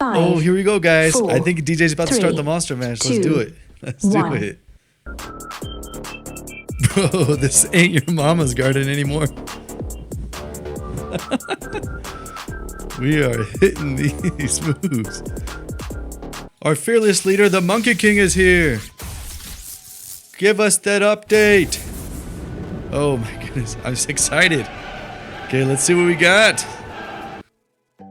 Oh, here we go, guys. four, I think DJ's about to start the three, monster mash. Let's two, do it. Let's do one. it. Bro, this ain't your mama's garden anymore. We are hitting these moves. Our fearless leader, the Monkey King, is here. Give us that update. Oh my goodness, I'm so excited. Okay, let's see what we got.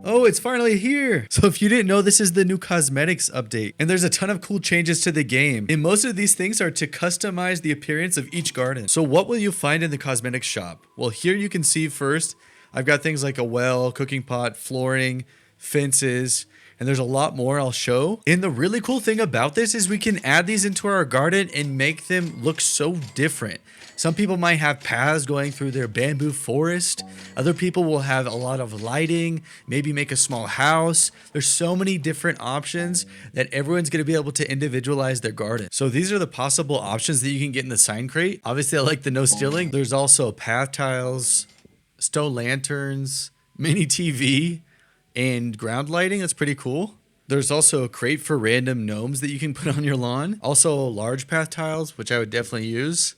Oh, it's finally here. So if you didn't know, this is the new cosmetics update, and there's a ton of cool changes to the game. And most of these things are to customize the appearance of each garden. So what will you find in the cosmetics shop? Well, here you can see first, I've got things like a well, cooking pot, flooring, fences, and there's a lot more I'll show. And the really cool thing about this is we can add these into our garden and make them look so different. Some people might have paths going through their bamboo forest. Other people will have a lot of lighting, maybe make a small house. There's so many different options that everyone's gonna be able to individualize their garden. So these are the possible options that you can get in the sign crate. Obviously, I like the no stealing. There's also path tiles, stone lanterns, mini TV, and ground lighting. That's pretty cool. There's also a crate for random gnomes that you can put on your lawn. Also large path tiles, which I would definitely use.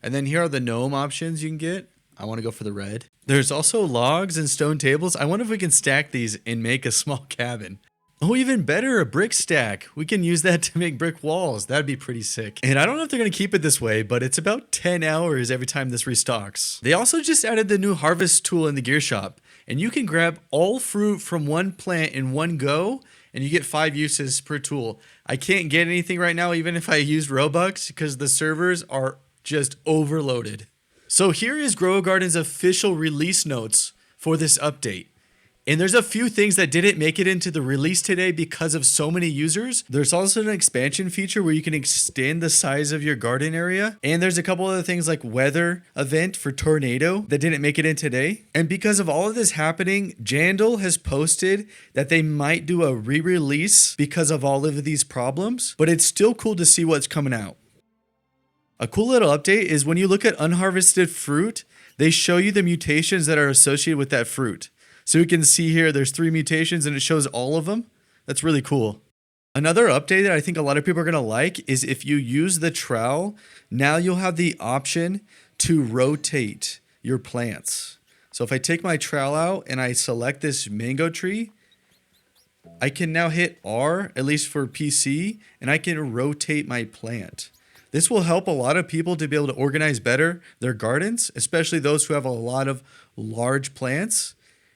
And then here are the gnome options you can get. I want to go for the red. There's also logs and stone tables. I wonder if we can stack these and make a small cabin. Oh, even better, a brick stack. We can use that to make brick walls. That'd be pretty sick. And I don't know if they're going to keep it this way, but it's about 10 hours every time this restocks. They also just added the new harvest tool in the gear shop, and you can grab all fruit from one plant in one go, and you get 5 uses per tool. I can't get anything right now, even if I used Robux, because the servers are just overloaded. So here is Grow a Garden's official release notes for this update. And there's a few things that didn't make it into the release today because of so many users. There's also an expansion feature where you can extend the size of your garden area. And there's a couple other things like weather event for tornado that didn't make it in today. And because of all of this happening, Jandal has posted that they might do a re-release because of all of these problems. But it's still cool to see what's coming out. A cool little update is when you look at unharvested fruit, they show you the mutations that are associated with that fruit. So you can see here, there's 3 mutations and it shows all of them. That's really cool. Another update that I think a lot of people are going to like is if you use the trowel, now you'll have the option to rotate your plants. So if I take my trowel out and I select this mango tree, I can now hit R, at least for PC, and I can rotate my plant. This will help a lot of people to be able to organize better their gardens, especially those who have a lot of large plants.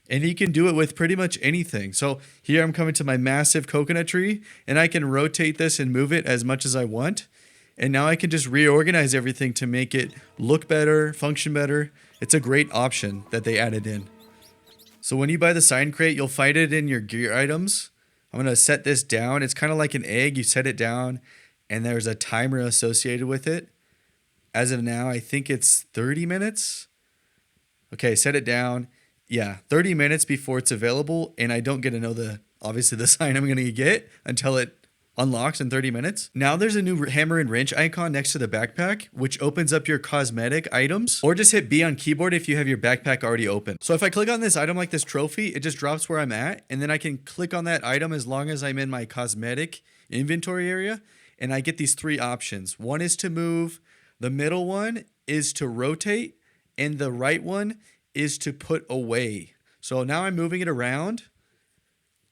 And you can do it with pretty much anything. So here I'm coming to my massive coconut tree, and I can rotate this and move it as much as I want. And now I can just reorganize everything to make it look better, function better. It's a great option that they added in. So when you buy the sign crate, you'll find it in your gear items. I'm going to set this down. It's kind of like an egg. You set it down, and there's a timer associated with it. As of now, I think it's 30 minutes. Okay, set it down. Yeah, 30 minutes before it's available, and I don't get to know obviously the sign I'm going to get until it unlocks in 30 minutes. Now there's a new hammer and wrench icon next to the backpack, which opens up your cosmetic items, or just hit B on keyboard if you have your backpack already open. So if I click on this item like this trophy, it just drops where I'm at, and then I can click on that item as long as I'm in my cosmetic inventory area, and I get these 3 options. One is to move, the middle one is to rotate, and the right one is to put away. So now I'm moving it around.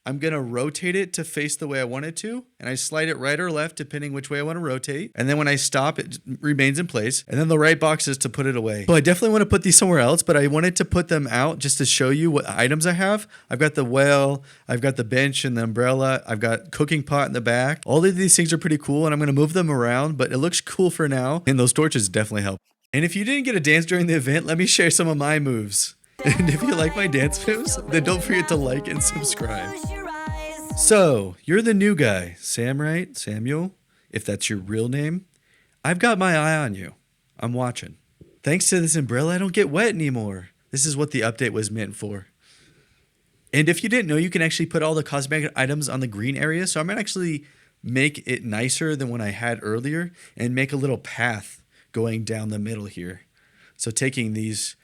I'm going to rotate it to face the way I want it to, and I slide it right or left depending which way I want to rotate. And then when I stop, it remains in place. And then the right box is to put it away. So I definitely want to put these somewhere else, but I wanted to put them out just to show you what items I have. I've got the well, I've got the bench and the umbrella, I've got cooking pot in the back. All of these things are pretty cool, and I'm going to move them around, but it looks cool for now. And those torches definitely help. And if you didn't get a dance during the event, let me share some of my moves. And if you like my dance moves, then don't forget to like and subscribe. So, you're the new guy, Sam, right? Samuel, if that's your real name. I've got my eye on you. I'm watching. Thanks to this umbrella, I don't get wet anymore. This is what the update was meant for. And if you didn't know, you can actually put all the cosmetic items on the green area. So I'm going to actually make it nicer than what I had earlier and make a little path going down the middle here. So taking these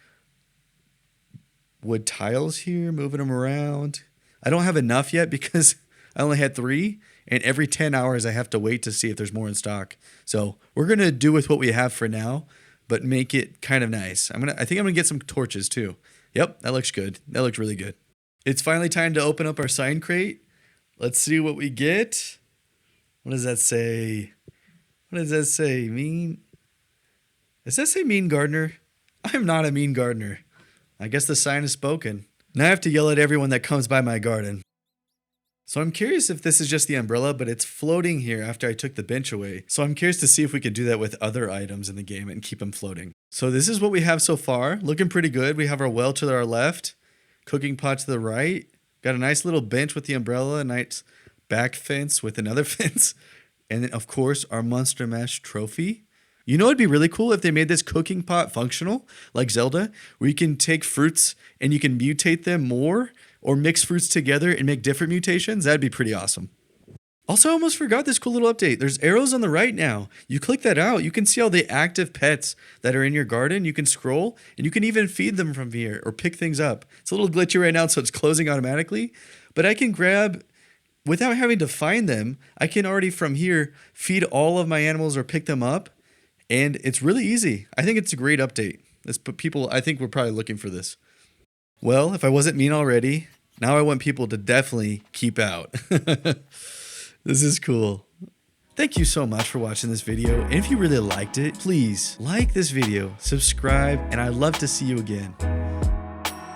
wood tiles here, moving them around. I don't have enough yet because I only had 3, and every 10 hours I have to wait to see if there's more in stock. So we're going to do with what we have for now, but make it kind of nice. I think I'm going to get some torches too. Yep, that looks good. That looks really good. It's finally time to open up our sign crate. Let's see what we get. What does that say? What does that say? Does that say mean gardener? I'm not a mean gardener. I guess the sign is spoken. Now I have to yell at everyone that comes by my garden. So I'm curious if this is just the umbrella, but it's floating here after I took the bench away. So I'm curious to see if we could do that with other items in the game and keep them floating. So this is what we have so far. Looking pretty good. We have our well to our left, cooking pot to the right. Got a nice little bench with the umbrella, a nice back fence with another fence. And then, of course, our Monster Mash trophy. You know, it'd be really cool if they made this cooking pot functional, like Zelda, where you can take fruits and you can mutate them more or mix fruits together and make different mutations. That'd be pretty awesome. Also, I almost forgot this cool little update. There's arrows on the right now. You click that out, you can see all the active pets that are in your garden. You can scroll and you can even feed them from here or pick things up. It's a little glitchy right now, so it's closing automatically. But I can grab, without having to find them, I can already from here feed all of my animals or pick them up. And it's really easy. I think it's a great update. I think we're probably looking for this. Well, if I wasn't mean already, now I want people to definitely keep out. This is cool. Thank you so much for watching this video. And if you really liked it, please like this video, subscribe, and I'd love to see you again.